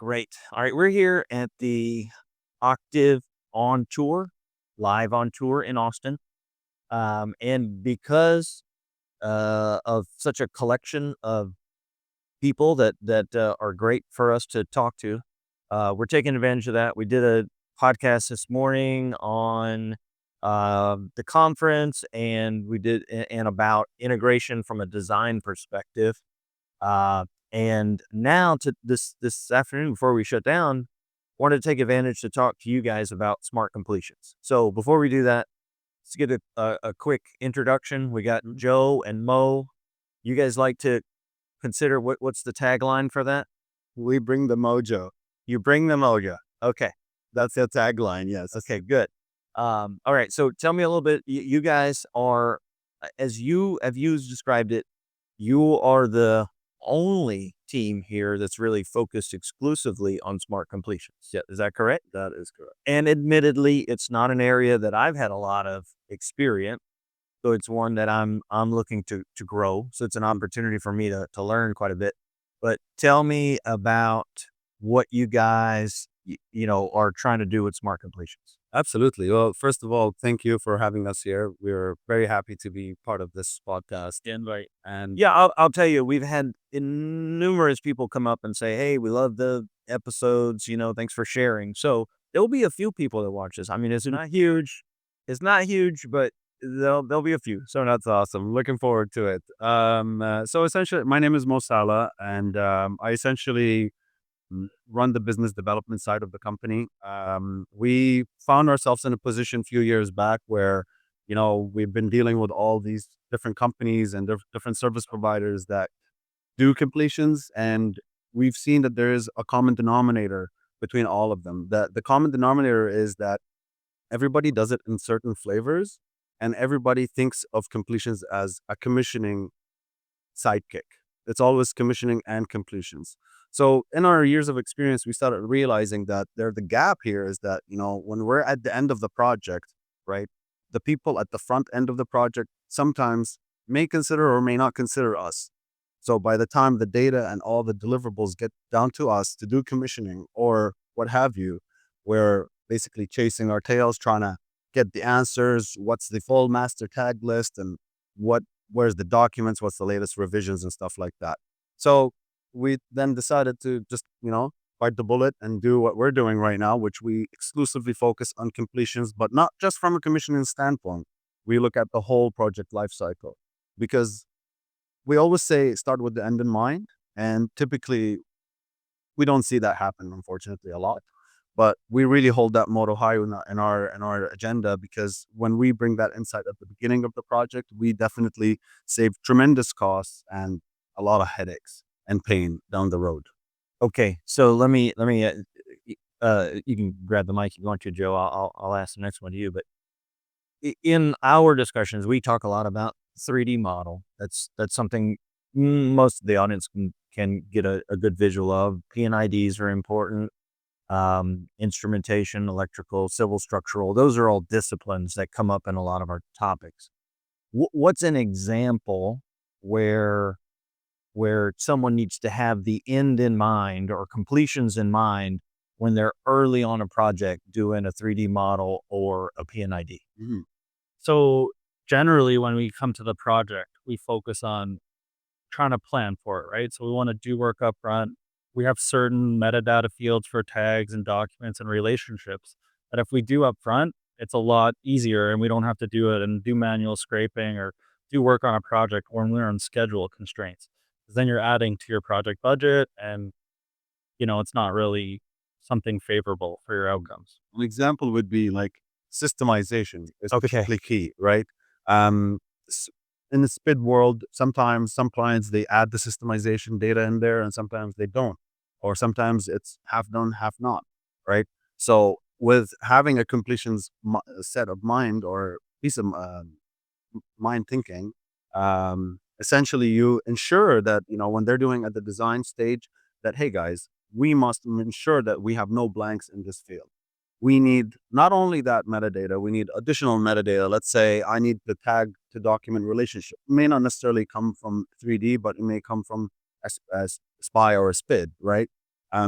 Great. All right, we're here at the Octave on Tour, live on tour in Austin. And because of such a collection of people that are great for us to talk to, we're taking advantage of that. We did a podcast this morning on the conference, and and about integration from a design perspective. Uh, and now to this afternoon before we shut down, wanted to take advantage to talk to you guys about smart completions. So before we do that, let's get a quick introduction. We got Joe and Mo. You guys like to consider what's the tagline for that? We bring the mojo. You bring the mojo. Okay. That's the tagline. Yes. Okay, good. All right. So tell me a little bit. You guys are, as you have used described it, you are the only team here that's really focused exclusively on smart completions. Yeah, is that correct? That is correct. And admittedly, it's not an area that I've had a lot of experience. So it's one that I'm looking to grow. So it's an opportunity for me to learn quite a bit. But tell me about what you guys are trying to do with smart completions. Absolutely. Well, first of all, thank you for having us here. We're very happy to be part of this podcast. The invite. And Yeah, I'll tell you, we've had numerous people come up and say, "Hey, we love the episodes. Thanks for sharing." So there'll be a few people that watch this. I mean, it's not huge. It's not huge, but there'll be a few. So that's awesome. Looking forward to it. So essentially, my name is Mo Salah, and I essentially run the business development side of the company. We found ourselves in a position a few years back where, we've been dealing with all these different companies and different service providers that do completions, and we've seen that there is a common denominator between all of them. That the common denominator is that everybody does it in certain flavors, and everybody thinks of completions as a commissioning sidekick. It's always commissioning and completions. So in our years of experience, we started realizing that the gap here is that, when we're at the end of the project, right, the people at the front end of the project sometimes may consider or may not consider us. So by the time the data and all the deliverables get down to us to do commissioning or what have you, we're basically chasing our tails, trying to get the answers. What's the full master tag list, and where's the documents, what's the latest revisions and stuff like that. So we then decided to just, bite the bullet and do what we're doing right now, which we exclusively focus on completions, but not just from a commissioning standpoint. We look at the whole project lifecycle, because we always say start with the end in mind. And typically we don't see that happen, unfortunately, a lot. But we really hold that motto high in our agenda, because when we bring that insight at the beginning of the project, we definitely save tremendous costs and a lot of headaches and pain down the road. Okay, so let me. You can grab the mic if you want to, Joe. I'll ask the next one to you. But in our discussions, we talk a lot about 3D model. That's something most of the audience can get a good visual of. P&IDs are important. Instrumentation, electrical, civil, structural. Those are all disciplines that come up in a lot of our topics. What's an example where someone needs to have the end in mind or completions in mind when they're early on a project doing a 3D model or a P&ID? Mhm. So generally, when we come to the project, we focus on trying to plan for it, right? So we want to do work up front. We have certain metadata fields for tags and documents and relationships that if we do up front, it's a lot easier and we don't have to do it and do manual scraping or do work on a project when we're on schedule constraints. 'Cause then you're adding to your project budget and, it's not really something favorable for your outcomes. An example would be like systemization is Okay. typically key, right? Um, s- in the SPID world, sometimes some clients, they add the systemization data in there and sometimes they don't, or sometimes it's half done, half not, right? So with having a completions set of mind or piece of mind thinking, essentially you ensure that, when they're doing at the design stage, that, hey guys, we must ensure that we have no blanks in this field. We need not only that metadata, we need additional metadata. Let's say I need the tag to document relationship. It may not necessarily come from 3D, but it may come from a SPI or a SPID, right?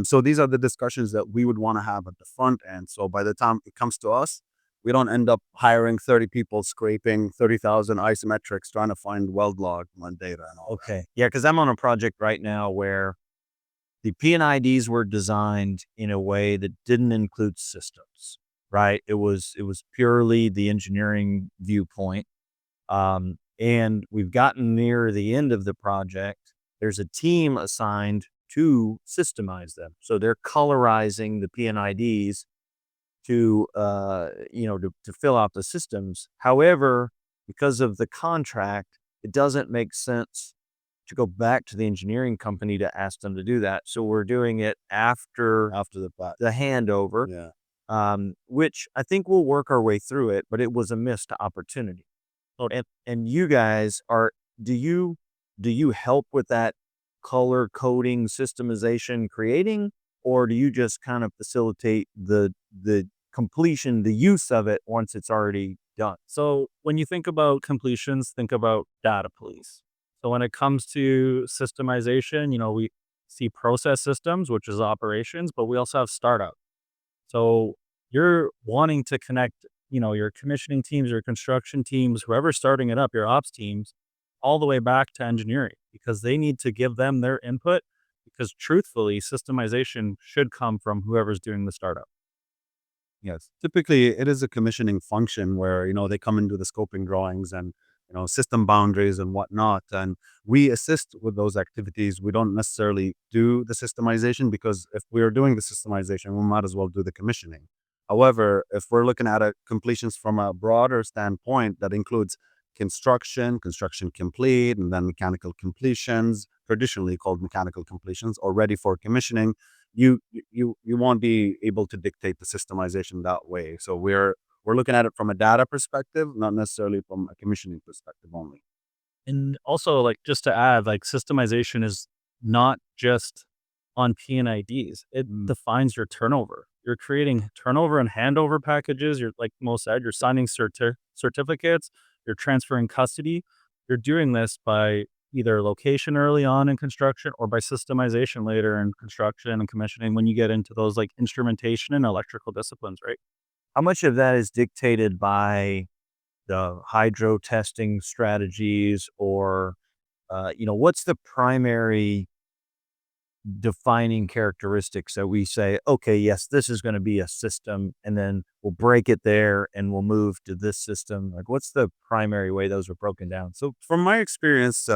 So these are the discussions that we would want to have at the front end. So by the time it comes to us, we don't end up hiring 30 people scraping 30,000 isometrics trying to find weld log on data and all that. Okay. Yeah, because I'm on a project right now where the P&IDs were designed in a way that didn't include systems, right? It was purely the engineering viewpoint. And we've gotten near the end of the project. There's a team assigned to systemize them. So they're colorizing the P&IDs to to fill out the systems. However, because of the contract, it doesn't make sense to go back to the engineering company to ask them to do that. So we're doing it after After the fact. the handover, Yeah. which I think we'll work our way through it, but it was a missed opportunity. And you guys are do you help with that color coding, systemization, creating, or do you just kind of facilitate the completion, the use of it once it's already done? So when you think about completions, think about data police. So when it comes to systemization, we see process systems, which is operations, but we also have startup. So you're wanting to connect, your commissioning teams, your construction teams, whoever's starting it up, your ops teams, all the way back to engineering because they need to give them their input because truthfully, systemization should come from whoever's doing the startup. Yes. Typically, it is a commissioning function where, they come into the scoping drawings and, system boundaries and whatnot. And we assist with those activities. We don't necessarily do the systemization because if we are doing the systemization, we might as well do the commissioning. However, if we're looking at completions from a broader standpoint that includes construction complete, and then mechanical completions, traditionally called mechanical completions, or ready for commissioning, you won't be able to dictate the systemization that way. So we're looking at it from a data perspective, not necessarily from a commissioning perspective only. And also, like, just to add, like, systemization is not just on P&IDs. It defines your turnover. You're creating turnover and handover packages. You're, like Mo said, you're signing certificates. You're transferring custody. You're doing this by either location early on in construction or by systemization later in construction and commissioning when you get into those like instrumentation and electrical disciplines, right? How much of that is dictated by the hydro testing strategies or, what's the primary defining characteristics that we say, okay, yes, this is going to be a system, and then we'll break it there and we'll move to this system? Like, what's the primary way those are broken down? So from my experience,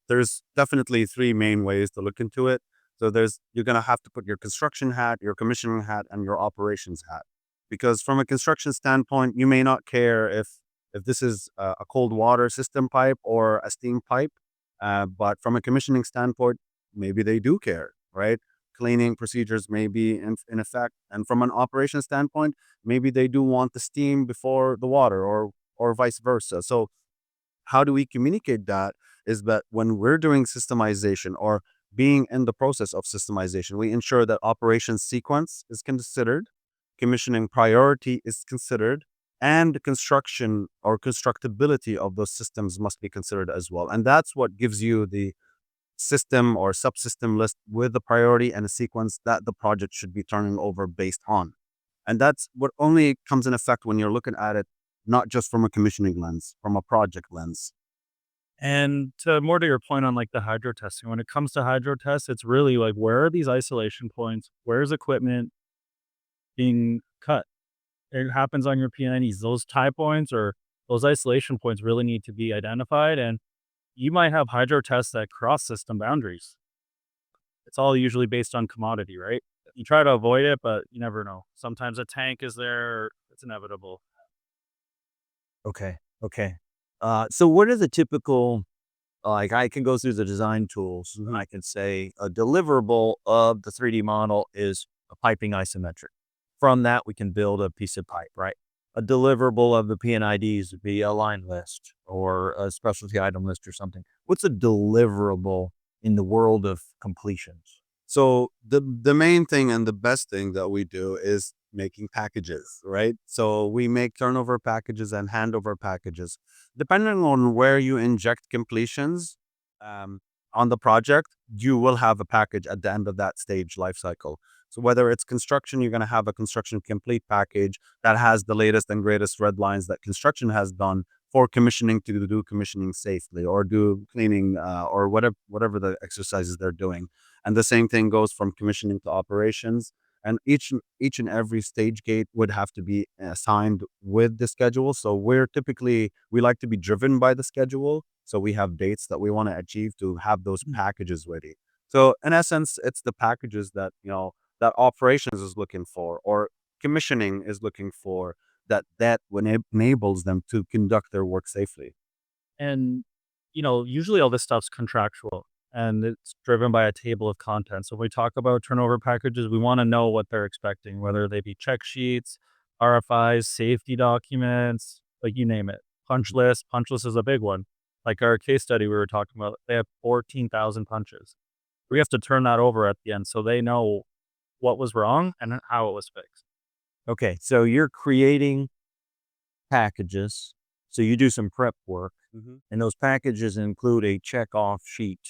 there's definitely three main ways to look into it. So you're gonna have to put your construction hat, your commissioning hat, and your operations hat. Because from a construction standpoint, you may not care if this is a cold water system pipe or a steam pipe. But from a commissioning standpoint, maybe they do care, right? Cleaning procedures may be in effect. And from an operation standpoint, maybe they do want the steam before the water or vice versa. So how do we communicate that is that when we're doing systemization or being in the process of systemization, we ensure that operations sequence is considered, commissioning priority is considered, and construction or constructability of those systems must be considered as well. And that's what gives you the system or subsystem list with the priority and a sequence that the project should be turning over based on. And that's what only comes in effect when you're looking at it, not just from a commissioning lens, from a project lens. And to more to your point on like the hydro testing, when it comes to hydro tests, it's really like where are these isolation points? Where's equipment being cut? It happens on your P90s. Those tie points or those isolation points really need to be identified. And you might have hydro tests that cross system boundaries. It's all usually based on commodity, right? You try to avoid it, but you never know. Sometimes a tank is there. It's inevitable. Okay. Okay. So what are the typical, like I can go through the design tools and I can say a deliverable of the 3D model is a piping isometric. From that, we can build a piece of pipe, right? A deliverable of the P&IDs would be a line list or a specialty item list or something. What's a deliverable in the world of completions? So the main thing and the best thing that we do is making packages, right? So we make turnover packages and handover packages. Depending on where you inject completions, on the project, you will have a package at the end of that stage life cycle. So whether it's construction, you're going to have a construction complete package that has the latest and greatest red lines that construction has done for commissioning to do commissioning safely or do cleaning or whatever the exercises they're doing. And the same thing goes from commissioning to operations. And each and every stage gate would have to be assigned with the schedule. So we like to be driven by the schedule. So we have dates that we want to achieve to have those packages ready. So in essence, it's the packages that that operations is looking for or commissioning is looking for that when it enables them to conduct their work safely. And, usually all this stuff's contractual and it's driven by a table of contents. So when we talk about turnover packages, we want to know what they're expecting, whether they be check sheets, RFIs, safety documents, like you name it. Punch list. Punch list is a big one. Like our case study we were talking about, they have 14,000 punches. We have to turn that over at the end so they know what was wrong and how it was fixed. Okay, so you're creating packages. So you do some prep work, and those packages include a check off sheet.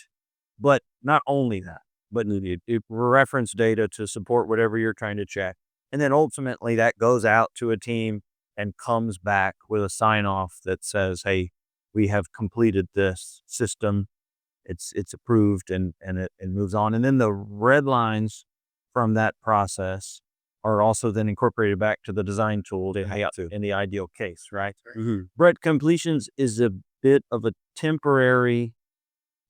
But not only that, but it reference data to support whatever you're trying to check. And then ultimately that goes out to a team and comes back with a sign off that says, hey, we have completed this system. It's approved and it moves on. And then the red lines from that process are also then incorporated back to the design tool to They have to. in the ideal case, right? Mhm. Bread completions is a bit of a temporary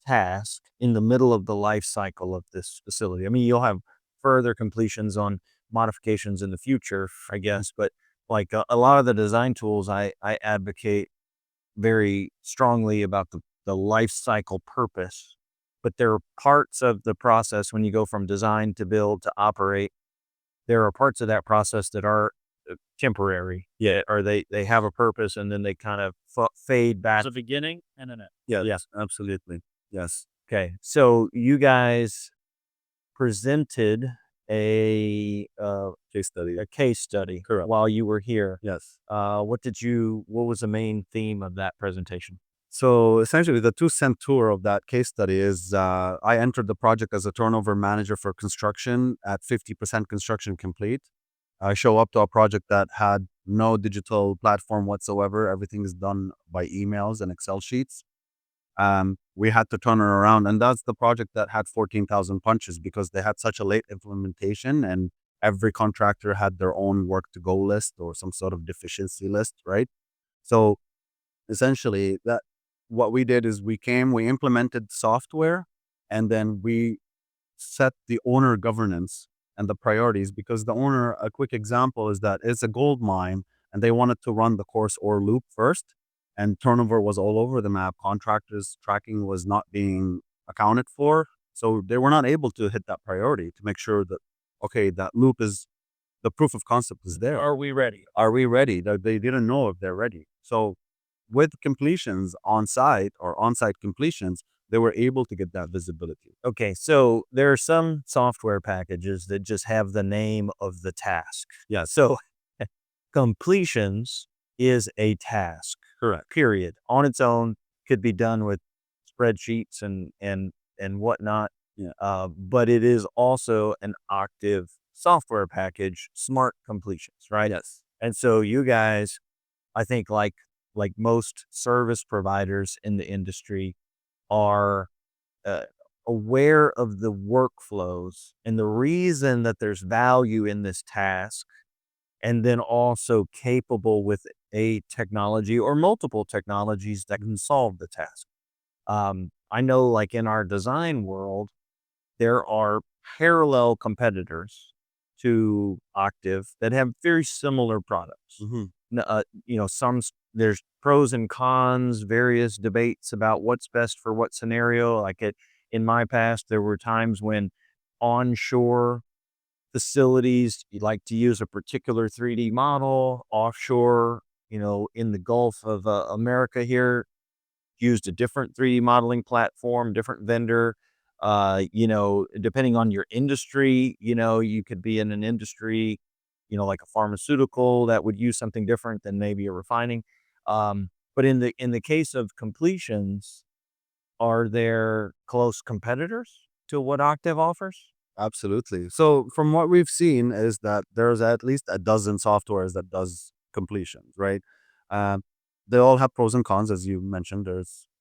task in the middle of the life cycle of this facility. I mean, you'll have further completions on modifications in the future, I guess, but like a lot of the design tools, I advocate very strongly about the life cycle purpose. But there are parts of the process when you go from design to build to operate. There are parts of that process that are temporary, yeah, or they have a purpose and then they kind of fade back. There's a beginning and an end. Yes, Yeah. absolutely. Yes. Okay. So you guys presented Case study. a case study Correct. while you were here. Yes. What was the main theme of that presentation? So essentially, the 2 cent tour of that case study is I entered the project as a turnover manager for construction at 50% construction complete. I show up to a project that had no digital platform whatsoever. Everything is done by emails and Excel sheets. We had to turn it around, and that's the project that had 14,000 punches because they had such a late implementation, and every contractor had their own work to go list or some sort of deficiency list, right? So essentially, that what we did is we implemented software, and then we set the owner governance and the priorities because the owner, a quick example is that it's a gold mine and they wanted to run the course or loop first, and turnover was all over the map. Contractors tracking was not being accounted for. So they were not able to hit that priority to make sure that, okay, that loop is the proof of concept is there. Are we ready? Are we ready? They didn't know if they're ready. So with completions on site or on site completions, they were able to get that visibility. Okay, so there are some software packages that just have the name of the task. Yeah, So completions is a task, correct. period. On its own, could be done with spreadsheets and whatnot. Yeah. But it is also an Octave software package, smart completions, right? Yes. And so you guys, I think like most service providers in the industry are uh, aware of the workflows and the reason that there's value in this task, and then also capable with a technology or multiple technologies that can solve the task. I know, like in our design world, there are parallel competitors to Octave that have very similar products. Mhm. There's pros and cons, various debates about what's best for what scenario. In my past, there were times when onshore facilities you like to use a particular 3D model, offshore, in the Gulf of America here, used a different 3D modeling platform, different vendor. Depending on your industry, you could be in an industry, like a pharmaceutical that would use something different than maybe a refining. But in the case of completions, are there close competitors to what Octave offers? Absolutely. So from what we've seen is that there's at least a dozen softwares that does completions, right? Um, they all have pros and cons, as you mentioned.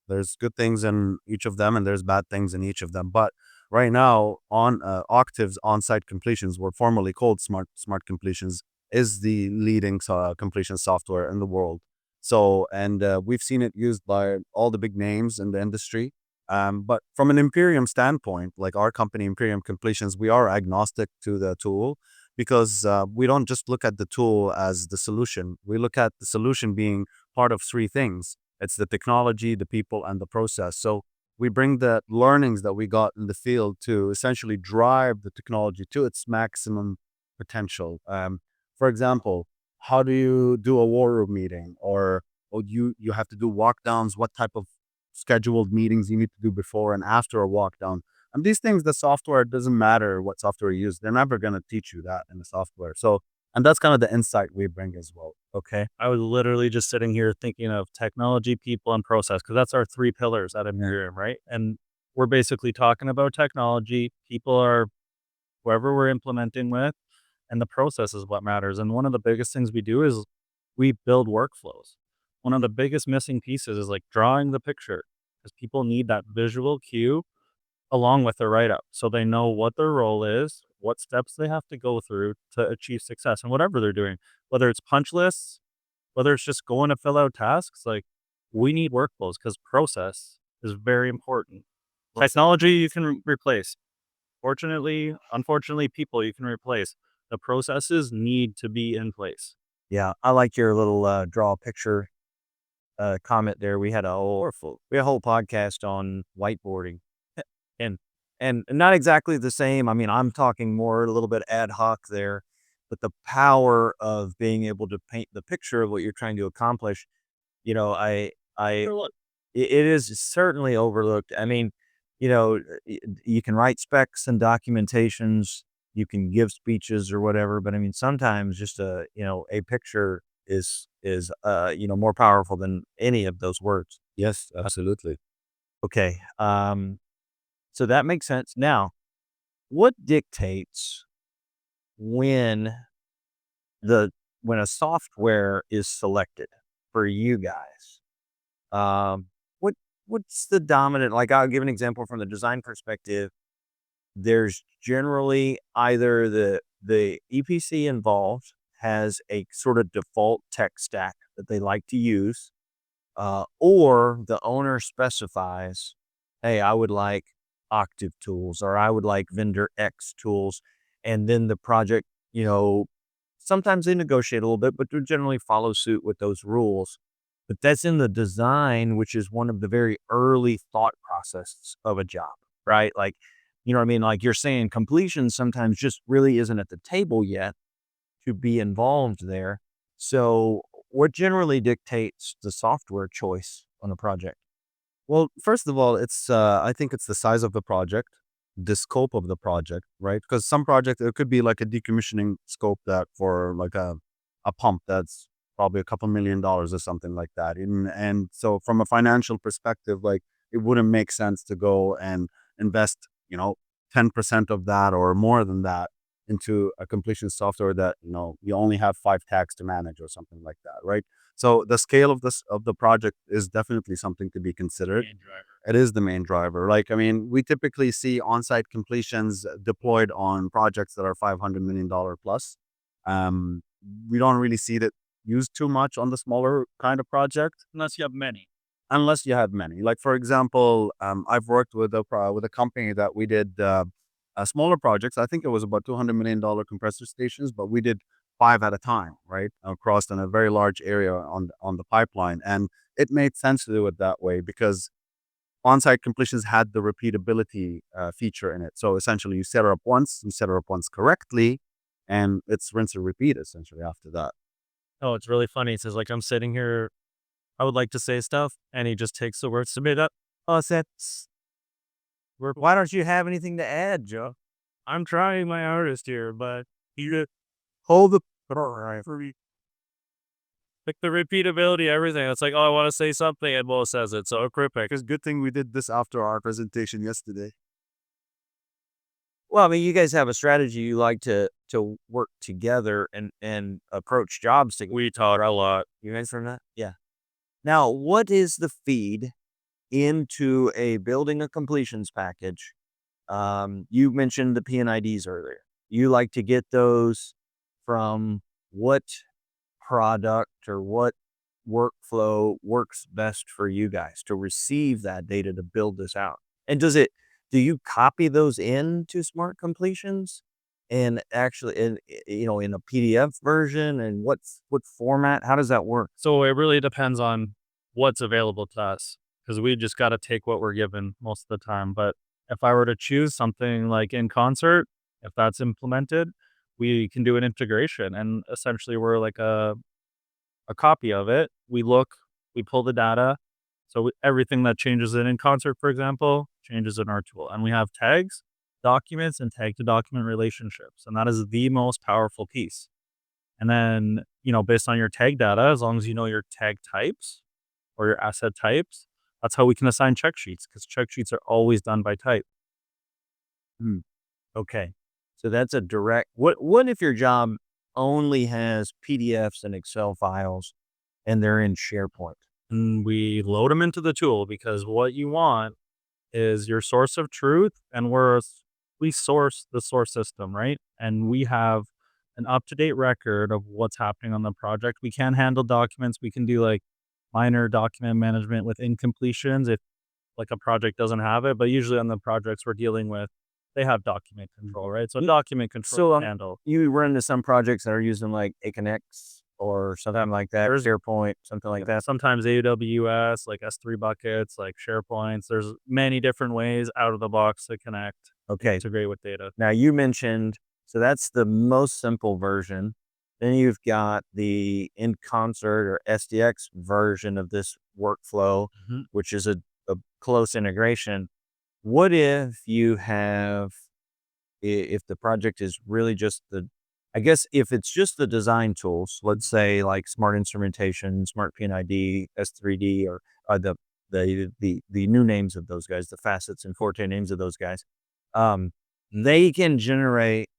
There's good things in each of them, and there's bad things in each of them. But right now, on Octave's on-site completions, were formerly called Smart Completions, is the leading completion software in the world. So, and we've seen it used by all the big names in the industry. But from an Imperium standpoint, like our company, Imperium Completions, we are agnostic to the tool because we don't just look at the tool as the solution. We look at the solution being part of three things. It's the technology, the people, and the process. So we bring the learnings that we got in the field to essentially drive the technology to its maximum potential. For example, how do you do a war room meeting, or you have to do walk downs? What type of scheduled meetings you need to do before and after a walk down? And these things, the software, it doesn't matter what software you use. They're never going to teach you that in the software. So, and that's kind of the insight we bring as well. Okay. I was literally just sitting here thinking of technology, people, and process because that's our three pillars at Imperium, right? And we're basically talking about technology. People are whoever we're implementing with, and the process is what matters. And one of the biggest things we do is we build workflows. One of the biggest missing pieces is like drawing the picture because people need that visual cue along with the write up so they know what their role is, what steps they have to go through to achieve success and whatever they're doing, whether it's punch lists, whether it's just going to fill out tasks. Like we need workflows because process is very important. Technology you can replace. Fortunately, unfortunately, people you can replace. The processes need to be in place. Yeah, I like your little draw a picture comment there. We had a whole podcast on whiteboarding, and not exactly the same. I mean, I'm talking more a little bit ad hoc there, but the power of being able to paint the picture of what you're trying to accomplish. You know, I it is certainly overlooked. I mean, you can write specs and documentations, you can give speeches or whatever, but I mean, sometimes just a picture more powerful than any of those words. Yes, absolutely. Okay, so that makes sense. Now, what dictates when the when a software is selected for you guys? Um, what what's the dominant, like, I'll give an example from the design perspective. There's generally either the EPC involved has a sort of default tech stack that they like to use, or the owner specifies, "Hey, I would like Octave tools," or "I would like vendor X tools," and then the project, sometimes they negotiate a little bit, but they generally follow suit with those rules. But that's in the design, which is one of the very early thought processes of a job, right? Like, you know what I mean? Like you're saying, completion sometimes just really isn't at the table yet to be involved there. So, what generally dictates the software choice on a project? Well, first of all, I think it's the size of the project, the scope of the project, right? Because some project it could be like a decommissioning scope that for like a pump that's probably a couple $1 million or something like that. And so from a financial perspective, like it wouldn't make sense to go and invest, 10% of that or more than that into a completion software that, you only have five tags to manage or something like that, right? So the scale of the project is definitely something to be considered. Main driver. It is the main driver. Like, I mean, we typically see on-site completions deployed on projects that are $500 million plus. Um, we don't really see that used too much on the smaller kind of project Unless you have many. unless you have many. Like for example, I've worked with with a company that we did smaller projects. I think it was about $200 million compressor stations, but we did five at a time, right, across in a very large area on the pipeline, and it made sense to do it that way because on-site completions had the repeatability feature in it. So essentially, you set it up once correctly, and it's rinse and repeat essentially after that. Oh, it's really funny. It says like I'm sitting here. I would like to say stuff, and he just takes the words to me. That Oh, that's why don't you have anything to add, Joe? I'm trying my hardest here, but he Hold the Like the repeatability, everything. It's like, oh, I want to say something, and Mo says it. So perfect. Because good thing we did this after our presentation yesterday. Well, I mean, you guys have a strategy. You like to work together and approach jobs together. We talk a lot. You guys from that? Yeah. Now, what is the feed into a building a completions package? You mentioned the P&IDs earlier. You like to get those from what product or what workflow works best for you guys to receive that data to build this out? And do you copy those into smart completions and actually in a PDF version, and what format? How does that work? So it really depends on what's available to us because we just got to take what we're given most of the time. But if I were to choose something like in concert, if that's implemented, we can do an integration and essentially we're like a copy of it. We look, we pull the data. So everything that changes in concert, for example, changes in our tool. And we have tags, documents, and tag to document relationships. And that is the most powerful piece. And then, based on your tag data, as long as you know your tag types or your asset types, that's how we can assign check sheets because check sheets are always done by type. Hmm. Okay. So that's a direct what if your job only has PDFs and Excel files and they're in SharePoint? And we load them into the tool because what you want is your source of truth. And we source the source system, right? And we have an up to date record of what's happening on the project. We can handle documents. We can do like minor document management with incompletions if like a project doesn't have it. But usually on the projects we're dealing with, they have document control, right? So document control So handle. you run into some projects that are using like AConnects or something like that, or SharePoint, something like that. Sometimes AWS, like S3 buckets, like SharePoints. There's many different ways out of the box to connect, Okay. integrate with data. Now you mentioned, so that's the most simple version. Then you've got the in concert or SDX version of this workflow, Mhm. which is a close integration. What if you have if the project is really just I guess if it's just the design tools, let's say like smart instrumentation, smart PNID, S3D, or the new names of those guys, the facets and Forte names of those guys, um, they can generate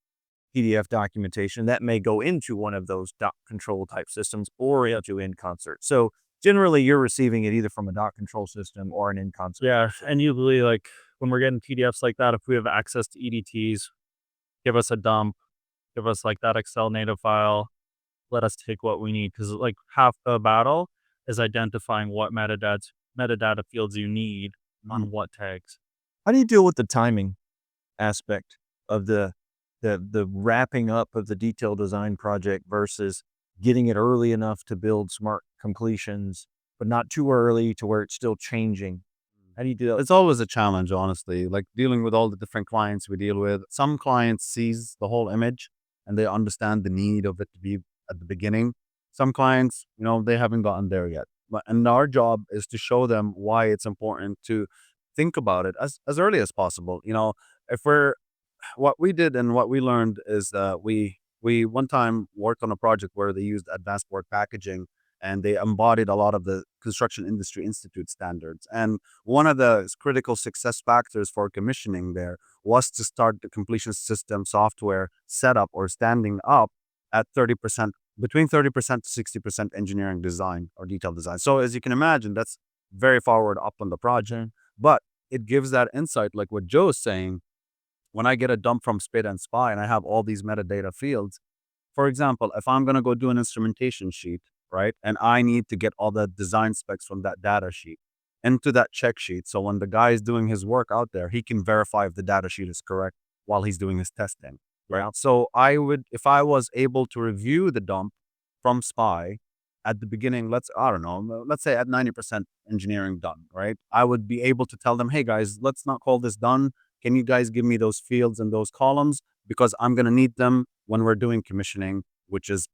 PDF documentation that may go into one of those doc control type systems or into in concert. So generally, you're receiving it either from a doc control system or an in concert. Yeah, and usually, like, when we're getting PDFs like that, if we have access to EDTs, give us a dump, give us, like, that Excel native file, let us take what we need because like, half the battle is identifying what metadata fields you need Mhm. on what tags. How do you deal with the timing aspect of the wrapping up of the detailed design project versus getting it early enough to build smart completions, but not too early to where it's still changing? How do you do that? It's always a challenge, honestly, like dealing with all the different clients we deal with. Some clients sees the whole image and they understand the need of it to be at the beginning. Some clients, they haven't gotten there yet. And our job is to show them why it's important to think about it as early as possible. If we're what we did and what we learned is that we one time worked on a project where they used advanced work packaging and they embodied a lot of the construction industry institute standards. And one of the critical success factors for commissioning there was to start the completion system software setup or standing up at 30%, between 30% to 60% engineering design or detail design. So as you can imagine, that's very forward up on the project, but it gives that insight, like what Joe is saying. When I get a dump from Spit and Spy and I have all these metadata fields, for example, if I'm going to go do an instrumentation sheet, right, and I need to get all the design specs from that data sheet into that check sheet. So when the guy is doing his work out there, he can verify if the data sheet is correct while he's doing his testing, right? Yeah. So I would, if I was able to review the dump from Spy at the beginning, I don't know, let's say at 90% engineering done, right? I would be able to tell them, hey guys, let's not call this done. Can you guys give me those fields and those columns? Because I'm going to need them when we're doing commissioning, which is,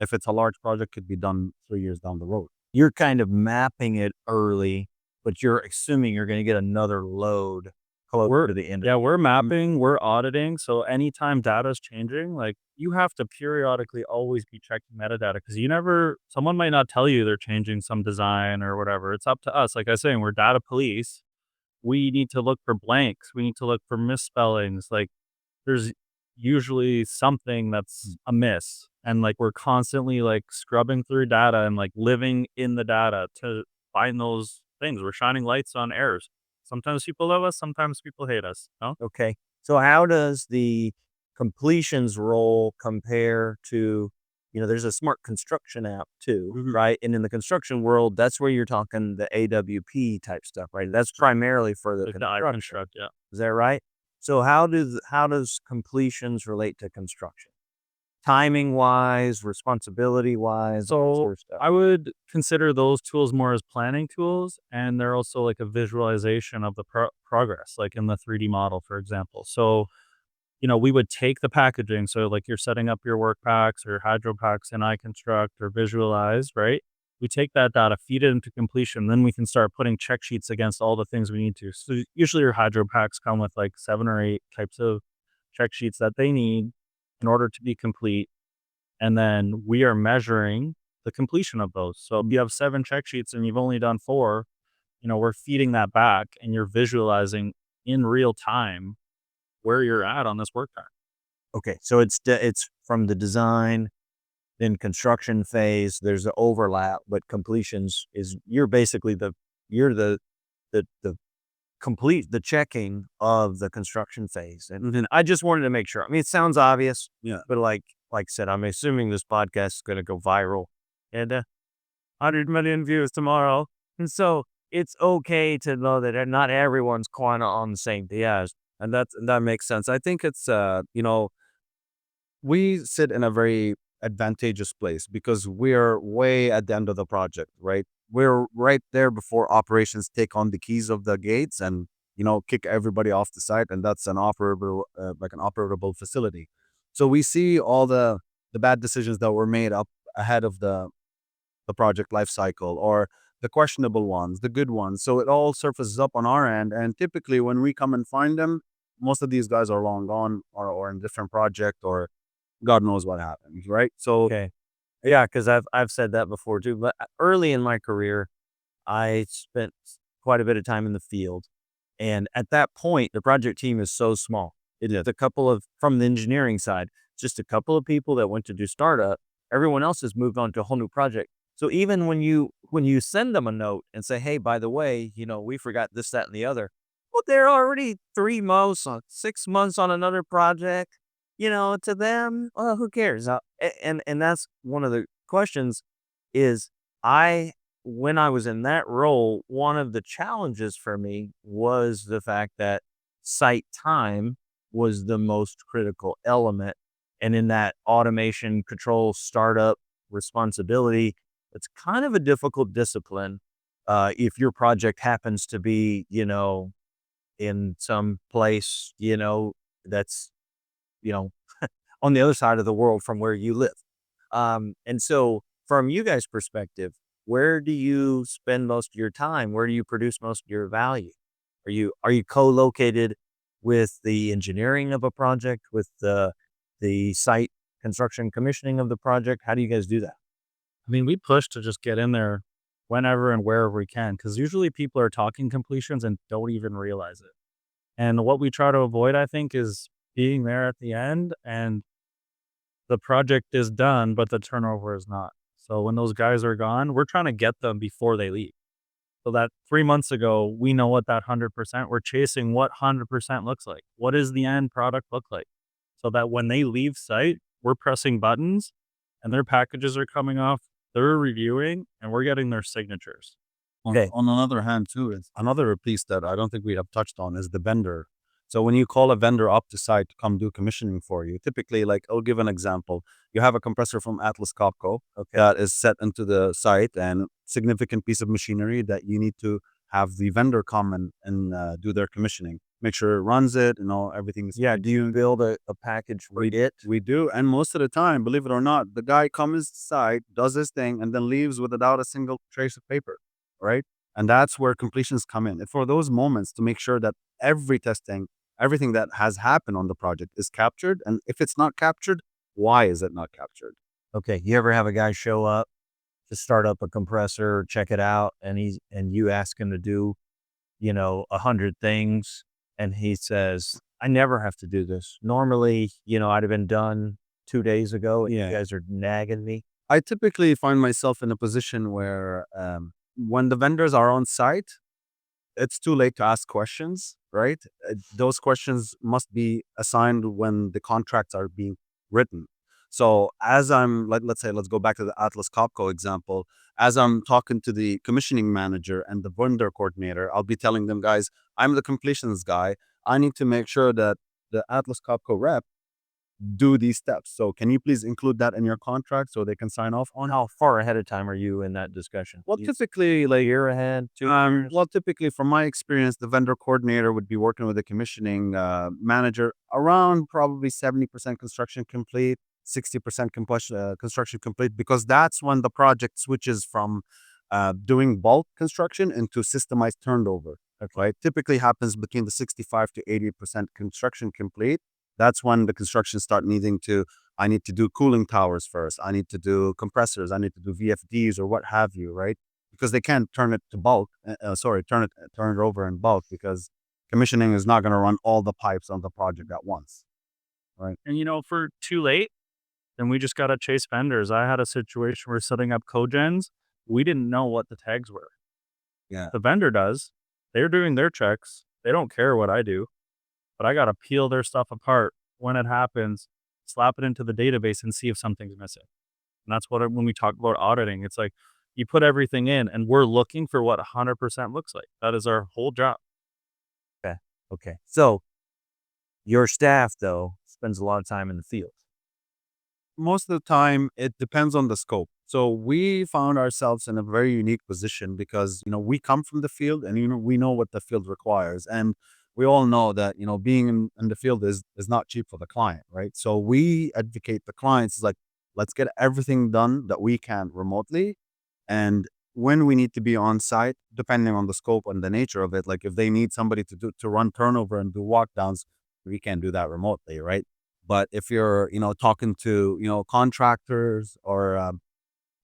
if it's a large project, could be done 3 years down the road. You're kind of mapping it early, but you're assuming you're going to get another load closer We're to the end of yeah, the year. we're mapping, we're auditing, so anytime data's changing, like, you have to periodically always be checking metadata because you never someone might not tell you they're changing some design or whatever. It's up to us. Like I was saying, we're data police. We need to look for blanks, we need to look for misspellings, like, there's usually something that's amiss, and, like, we're constantly, like, scrubbing through data and, like, living in the data to find those things. We're shining lights on errors. Sometimes people love us, sometimes people hate us, no? Okay. So how does the completions role compare to, there's a smart construction app too, Mhm. right? And in the construction world, that's where you're talking the AWP type stuff, right? That's primarily for the Like the I construction. construct, yeah. Is that right? So how does completions relate to construction? Timing wise, responsibility wise, all that So, sort of stuff. I would consider those tools more as planning tools, and they're also like a visualization of the progress, like in the 3D model, for example. So, we would take the packaging. So, like you're setting up your work packs or hydro packs in iConstruct or Visualize, right? We take that data, feed it into completion, then we can start putting check sheets against all the things we need to. So, usually your hydro packs come with like 7 or 8 types of check sheets that they need in order to be complete. And then we are measuring the completion of those. So, if you have 7 check sheets and you've only done 4, we're feeding that back and you're visualizing in real time where you're at on this work pack. Okay. So it's from the design, then construction phase, there's the overlap, but completions is you're basically the complete the checking of the construction phase. And then I just wanted to make sure. I mean, it sounds obvious, Yeah. but like I said, I'm assuming this podcast is going to go viral and 100 million views tomorrow. And so it's okay to know that not everyone's quite on the same page. And that makes sense. I think it's we sit in a very advantageous place because we're way at the end of the project, right? We're right there before operations take on the keys of the gates and kick everybody off the site, and that's an operable like an operable facility. So we see all the bad decisions that were made up ahead of the project life cycle, or the questionable ones, the good ones. So it all surfaces up on our end, and typically when we come and find them, most of these guys are long gone, or in a different project, or God knows what happened, right? So Okay. Yeah, because I've said that before too. But early in my career, I spent quite a bit of time in the field, and at that point, the project team is so small. It's yeah, a couple of from the engineering side, just a couple of people that went to do startup. Everyone else has moved on to a whole new project. So even when you send them a note and say, "Hey, by the way, we forgot this, that, and the other," well, they're already 3 months on 6 months on another project. To them, well, who cares? And that's one of the questions is I when I was in that role, one of the challenges for me was the fact that site time was the most critical element. And in that automation control startup responsibility, it's kind of a difficult discipline. If your project happens to be, in some place, that's, you know, on the other side of the world from where you live. And so from you guys' perspective, where do you spend most of your time? Where do you produce most of your value? Are you co-located with the engineering of a project, with the site construction commissioning of the project? How do you guys do that? I mean, we push to just get in there whenever and wherever we can because usually people are talking completions and don't even realize it. And what we try to avoid, I think, is being there at the end and the project is done, but the turnover is not. So when those guys are gone, we're trying to get them before they leave. So that 3 months ago, we know what that 100%, we're chasing what 100% looks like. What does the end product look like? So that when they leave site, we're pressing buttons and their packages are coming off, they're reviewing, and we're getting their signatures. On Okay. on another hand too, it's another piece that I don't think we have touched on is the vendor. So when you call a vendor up to site to come do commissioning for you, typically, like I'll give an example. You have a compressor from Atlas Copco Okay. that is set into the site, and significant piece of machinery that you need to have the vendor come and do their commissioning, make sure it runs it, everything is Yeah. fine Do you tuned. build a package for it? We do, and most of the time, believe it or not, the guy comes to site, does his thing, and then leaves without a single trace of paper, right? And that's where completions come in. And for those moments to make sure that everything that has happened on the project is captured. And if it's not captured, why is it not captured? Okay, you ever have a guy show up to start up a compressor, check it out, and you ask him to do, 100 things, and he says, "I never have to do this. Normally, I'd have been done 2 days ago, and you Yeah. guys are nagging me." I typically find myself in a position where when the vendors are on site, it's too late to ask questions, right? Those questions must be assigned when the contracts are being written. So as let's say, let's go back to the Atlas Copco example. As I'm talking to the commissioning manager and the vendor coordinator, I'll be telling them, guys, I'm the completions guy. I need to make sure that the Atlas Copco rep do these steps. So can you please include that in your contract so they can sign off on it? How far ahead of time are you in that discussion? Well, You typically, a like, year ahead, 2 years? well, typically, from my experience, the vendor coordinator would be working with the commissioning manager around probably 70% construction complete, 60% construction complete, because that's when the project switches from doing bulk construction into systemized turnover. Right? Typically happens between the 65 to 80% construction complete. That's when the construction start needing to, I need to do cooling towers first. I need to do compressors. I need to do VFDs or what have you, right? Because they can't turn it to bulk. Turn it over in bulk because commissioning is not going to run all the pipes on the project at once, right? And for too late, then we just gotta chase vendors. I had a situation where setting up cogens, we didn't know what the tags were. Yeah. The vendor does. They're doing their checks. They don't care what I do, but I gotta peel their stuff apart when it happens, slap it into the database and see if something's missing. And that's when we talk about auditing, it's like you put everything in and we're looking for what 100% looks like. That is our whole job. Okay, okay. So, your staff, though, spends a lot of time in the field. Most of the time, it depends on the scope. So we found ourselves in a very unique position because, we come from the field and, we know what the field requires. And we all know that, being in the field is not cheap for the client, right? So we advocate the clients is like, let's get everything done that we can remotely. And when we need to be on site, depending on the scope and the nature of it, like if they need somebody to run turnover and do walk downs, we can do that remotely, right? But if you're, talking to, contractors or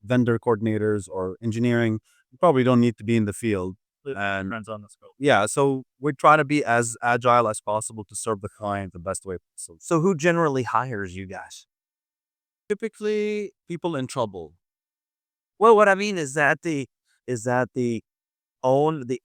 vendor coordinators or engineering, you probably don't need to be in the field. It And depends on the scope. yeah, so we try to be as agile as possible to serve the client the best way possible. So, who generally hires you guys? Typically, people in trouble. Well, what I mean is that the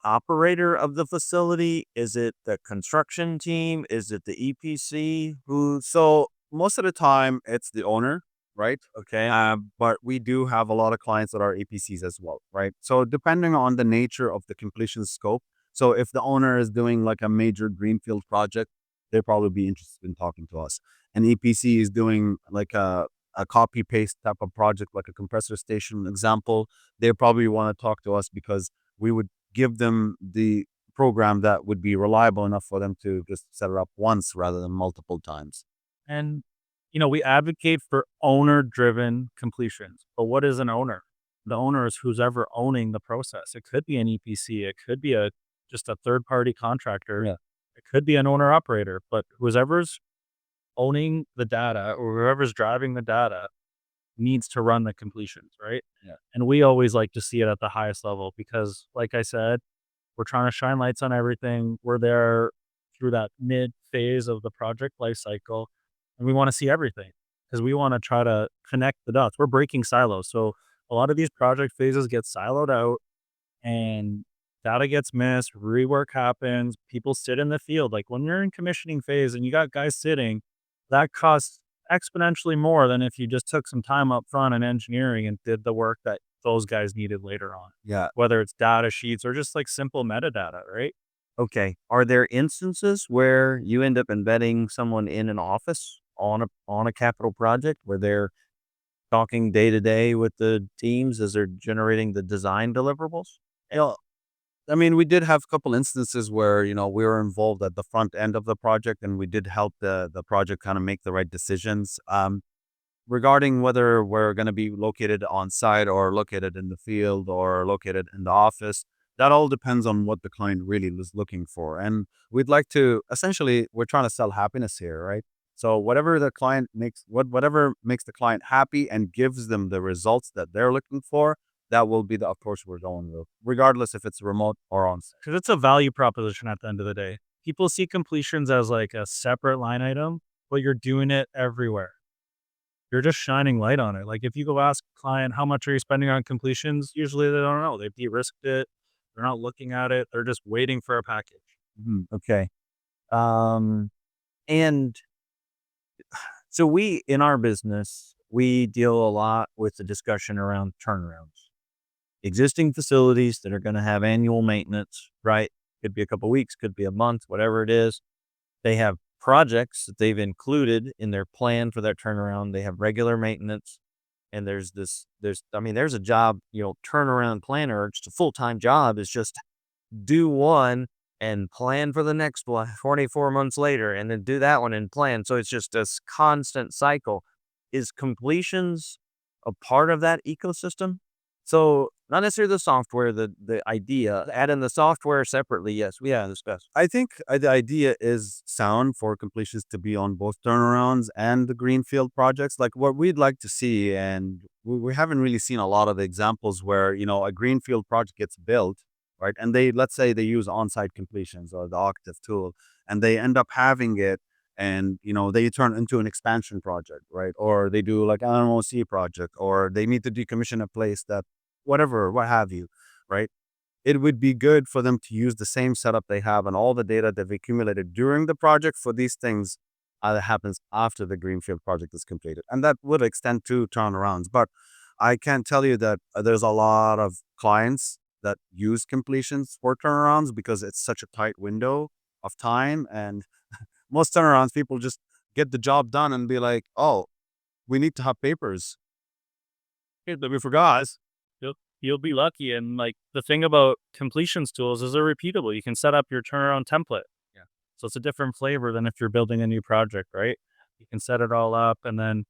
operator of the facility? Is it the construction team? Is it the EPC? Who So most of the time, it's the owner, right? Okay. But we do have a lot of clients that are APCs as well, right? So depending on the nature of the completion scope, so if the owner is doing like a major greenfield project, they'll probably be interested in talking to us. An EPC is doing like a copy paste type of project, like a compressor station example. They probably want to talk to us because we would give them the program that would be reliable enough for them to just set it up once rather than multiple times. And, we advocate for owner driven completions. But what is an owner? The owner is who's ever owning the process. It could be an EPC, it could be just a third party contractor, Yeah. it could be an owner operator, but whoever's owning the data or whoever's driving the data needs to run the completions, right? Yeah. And we always like to see it at the highest level because, like I said, we're trying to shine lights on everything. We're there through that mid phase of the project life cycle, and we want to see everything because we want to try to connect the dots. We're breaking silos. So a lot of these project phases get siloed out and data gets missed, rework happens, people sit in the field. Like when you're in commissioning phase and you got guys sitting, that costs exponentially more than if you just took some time up front in engineering and did the work that those guys needed later on, Yeah. whether it's data sheets or just like simple metadata, right? Okay. Are there instances where you end up embedding someone in an office on a capital project where they're talking day to day with the teams as they're generating the design deliverables? Yeah. I mean, we did have a couple instances where, we were involved at the front end of the project and we did help the project kind of make the right decisions. Regarding whether we're going to be located on site or located in the field or located in the office, that all depends on what the client really is looking for. And we'd like to, essentially, we're trying to sell happiness here, right? So whatever the client makes, whatever makes the client happy and gives them the results that they're looking for, that will be the approach we're going with, regardless if it's remote or on site. Because it's a value proposition at the end of the day. People see completions as like a separate line item, but you're doing it everywhere. You're just shining light on it. Like if you go ask a client, how much are you spending on completions? Usually they don't know. They've de-risked it. They're not looking at it. They're just waiting for a package. Okay. Um, and so we, in our business, we deal a lot with the discussion around turnarounds. Existing facilities that are going to have annual maintenance, right? Could be a couple weeks, could be a month, whatever it is. They have projects that they've included in their plan for that turnaround. They have regular maintenance. And there's a job, turnaround planner. It's a full-time job is just do one and plan for the next one 24 months later and then do that one and plan. So it's just this constant cycle. Is completions a part of that ecosystem? So not necessarily the software, the idea, add in the software separately. Yes, we have discussed. I think the idea is sound for completions to be on both turnarounds and the greenfield projects. Like what we'd like to see, and we haven't really seen a lot of examples where, a greenfield project gets built, right? And let's say they use on-site completions or the Octave tool, and they end up having it, and they turn into an expansion project, right? Or they do like an MOC project, or they need to decommission a place that, whatever, what have you, right? It would be good for them to use the same setup they have and all the data they've accumulated during the project for these things that happens after the greenfield project is completed. And that would extend to turnarounds. But I can tell you that there's a lot of clients that use completions for turnarounds because it's such a tight window of time. And most turnarounds, people just get the job done and be like, oh, we need to have papers. Okay, that we forgot. You'll be lucky. And like the thing about completions tools is they're repeatable. You can set up your turnaround template. Yeah. So it's a different flavor than if you're building a new project, right? You can set it all up and then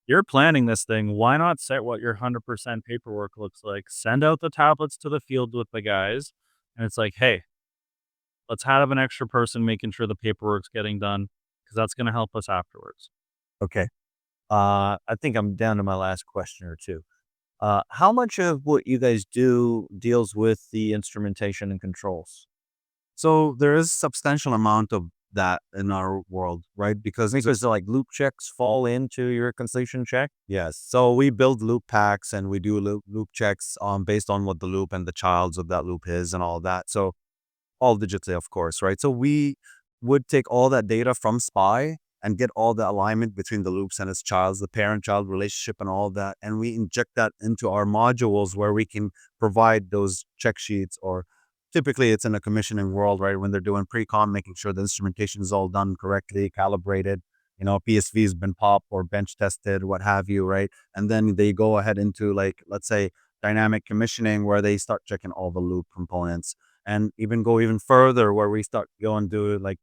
you're planning this thing. Why not set what your 100% paperwork looks like? Send out the tablets to the field with the guys. And it's like, hey, let's have an extra person making sure the paperwork's getting done because that's going to help us afterwards. Okay. I think I'm down to my last question or two. How much of what you guys do deals with the instrumentation and controls? So there is substantial amount of that in our world, right? Because Because like loop checks fall into your completion check. yes, so we build loop packs and we do loop checks based on what the loop and the childs of that loop is and all that. So all digitally, of course, right? So we would take all that data from SPY and get all the alignment between the loops and its childs, the parent-child relationship and all that. And we inject that into our modules where we can provide those check sheets, or typically it's in a commissioning world, right? When they're doing pre-con, making sure the instrumentation is all done correctly, calibrated, PSV has been popped or bench tested, what have you, right? And then they go ahead into, like, let's say, dynamic commissioning where they start checking all the loop components, and even go even further where we start going to like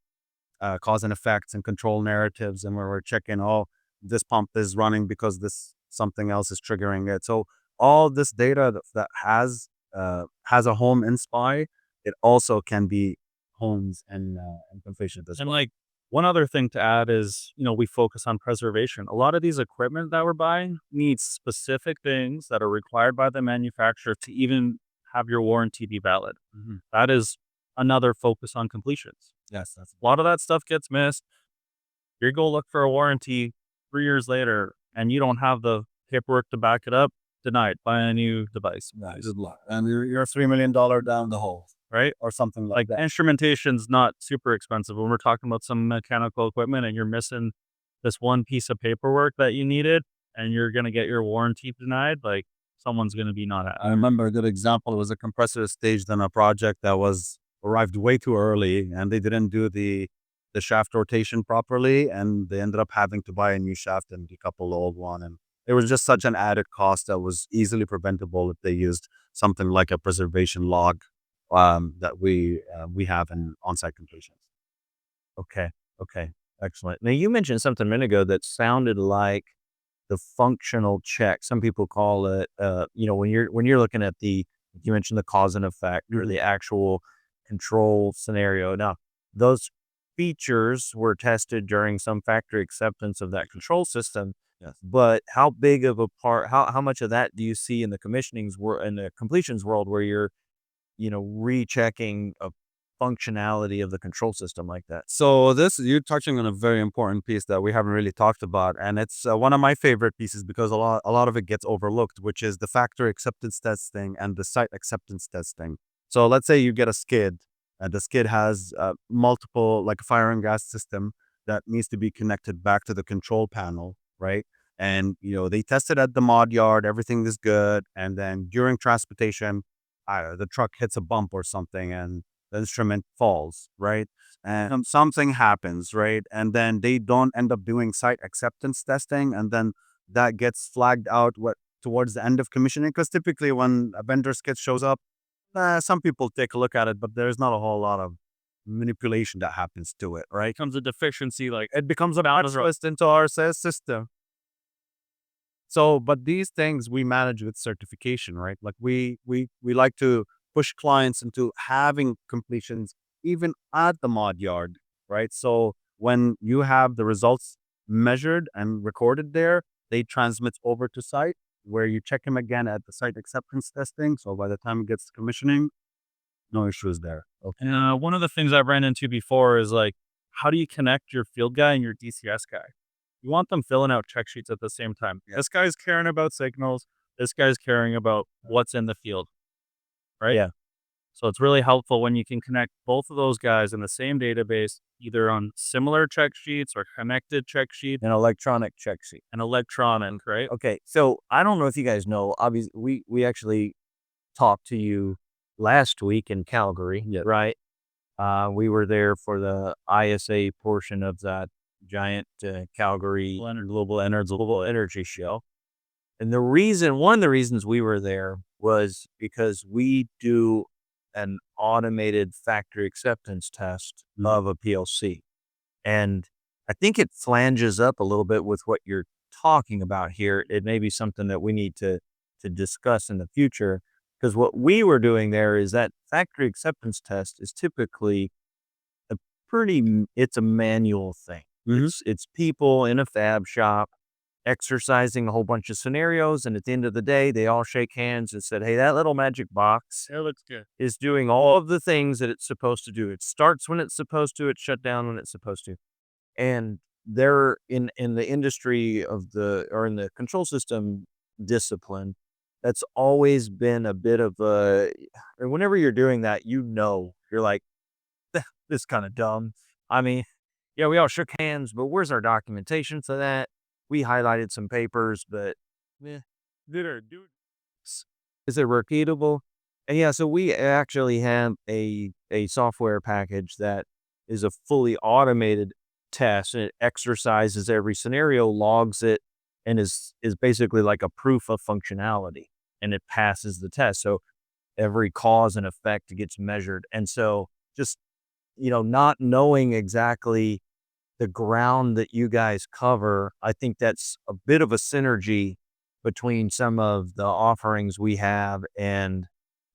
cause and effects and control narratives, and where we're checking, oh, this pump is running because this something else is triggering it. So all this data that has a home in SPY, it also can be homes and completions as And well. like one other thing to add is, we focus on preservation. A lot of these equipment that we're buying needs specific things that are required by the manufacturer to even have your warranty be valid. Mhm. That is another focus on completions. Yes, that's A lot of that stuff gets missed. You go look for a warranty 3 years later and you don't have the paperwork to back it up, denied, buy a new device. nice. Good luck. And you're $3 million down the hole, Right? or something like Like that. instrumentation's not super expensive. When we're talking about some mechanical equipment and you're missing this one piece of paperwork that you needed and you're gonna get your warranty denied, like someone's gonna be not I happy. remember a good example. It was a compressor staged on a project that was arrived way too early, and they didn't do the shaft rotation properly, and they ended up having to buy a new shaft and decouple the old one. And it was just such an added cost that was easily preventable if they used something like a preservation log that we have in on-site completions. Okay. Okay. Excellent. Now you mentioned something a minute ago that sounded like the functional check. Some people call it, when you're looking at the You mentioned the cause and effect or the actual control scenario. Now, those features were tested during some factory acceptance of that control system. Yes. But how big of a part, how much of that do you see in the commissionings world, in the completions world, where you're, rechecking a functionality of the control system like that? So this you're touching on a very important piece that we haven't really talked about, and it's one of my favorite pieces because a lot of it gets overlooked, which is the factory acceptance testing and the site acceptance testing. So let's say you get a skid, and the skid has multiple, like a fire and gas system that needs to be connected back to the control panel, right? And they test it at the mod yard, everything is good, and then during transportation, the truck hits a bump or something, and the instrument falls, right? And something happens, right? And then they don't end up doing site acceptance testing, and then that gets flagged out towards the end of commissioning. Because typically, when a vendor's kit shows up, some people take a look at it, but there's not a whole lot of manipulation that happens to it, right? Becomes a deficiency, like It becomes a batch list into our system. So, but these things we manage with certification, right? Like we like to push clients into having completions even at the mod yard, right? So when you have the results measured and recorded there, they transmit over to site where you check them again at the site acceptance testing. So by the time it gets to commissioning, no issues there. Okay. And one of the things I've ran into before is like, how do you connect your field guy and your DCS guy? You want them filling out check sheets at the same time. This guy's caring about signals. This guy's caring about what's in the field, right? Yeah. So it's really helpful when you can connect both of those guys in the same database, either on similar check sheets or connected check sheet An electronic check sheet. and electronic, right? Okay, so I don't know if you guys know, obviously, we actually talked to you last week in Calgary, Yeah. right? We were there for the ISA portion of that giant Calgary Global Energy Show. And one of the reasons we were there was because we do an automated factory acceptance test of a PLC. And I think it flanges up a little bit with what you're talking about here. It may be something that we need to discuss in the future, because what we were doing there is that factory acceptance test is typically it's a manual thing. It's people in a fab shop exercising a whole bunch of scenarios, and at the end of the day, they all shake hands and said, "Hey, that little magic box It looks good. is doing all of the things that it's supposed to do. It starts when it's supposed to, it shut down when it's supposed to." And they're in the industry or in the control system discipline, that's always been a bit of a, and whenever you're doing that, you're like, this kind of dumb. I mean, yeah, we all shook hands, but where's our documentation for that? We highlighted some papers, but eh, is it repeatable? And yeah, so we actually have a software package that is a fully automated test, and it exercises every scenario, logs it, and is basically like a proof of functionality, and it passes the test. So every cause and effect gets measured. And so just, not knowing exactly the ground that you guys cover, I think that's a bit of a synergy between some of the offerings we have and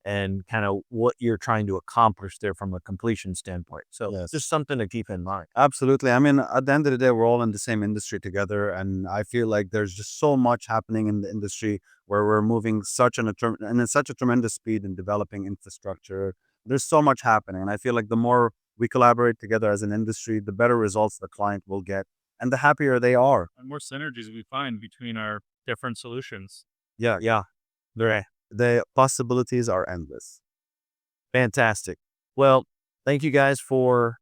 kind of what you're trying to accomplish there from a completion standpoint. So Yes. just something to keep in mind. Absolutely. I mean, at the end of the day, we're all in the same industry together, and I feel like there's just so much happening in the industry where we're moving and in such a tremendous speed in developing infrastructure. There's so much happening, and I feel like the more we collaborate together as an industry, the better results the client will get, and the happier they are. And more synergies we find between our different solutions. Yeah, Yeah. Very the possibilities are endless. fantastic. Well, thank you guys for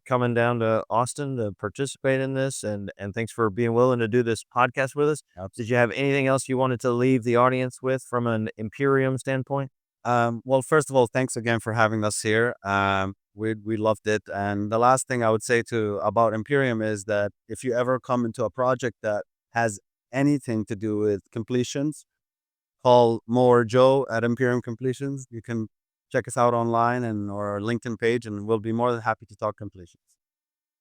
coming down to Austin to participate in this, and thanks for being willing to do this podcast with us. Did you have anything else you wanted to leave the audience with from an Imperium standpoint? Well, first of all, thanks again for having us here. We loved it. And the last thing I would say about Imperium is that if you ever come into a project that has anything to do with completions, call Mo or Joe at Imperium Completions. You can check us out online or our LinkedIn page, and we'll be more than happy to talk completions.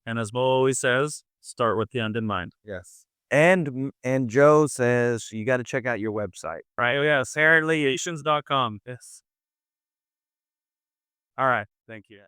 And as Mo always says, start with the end in mind. Yes. And Joe says you got to check out your website. Right? Oh, yeah. SarahLeations.com. Yes. All right. Thank you.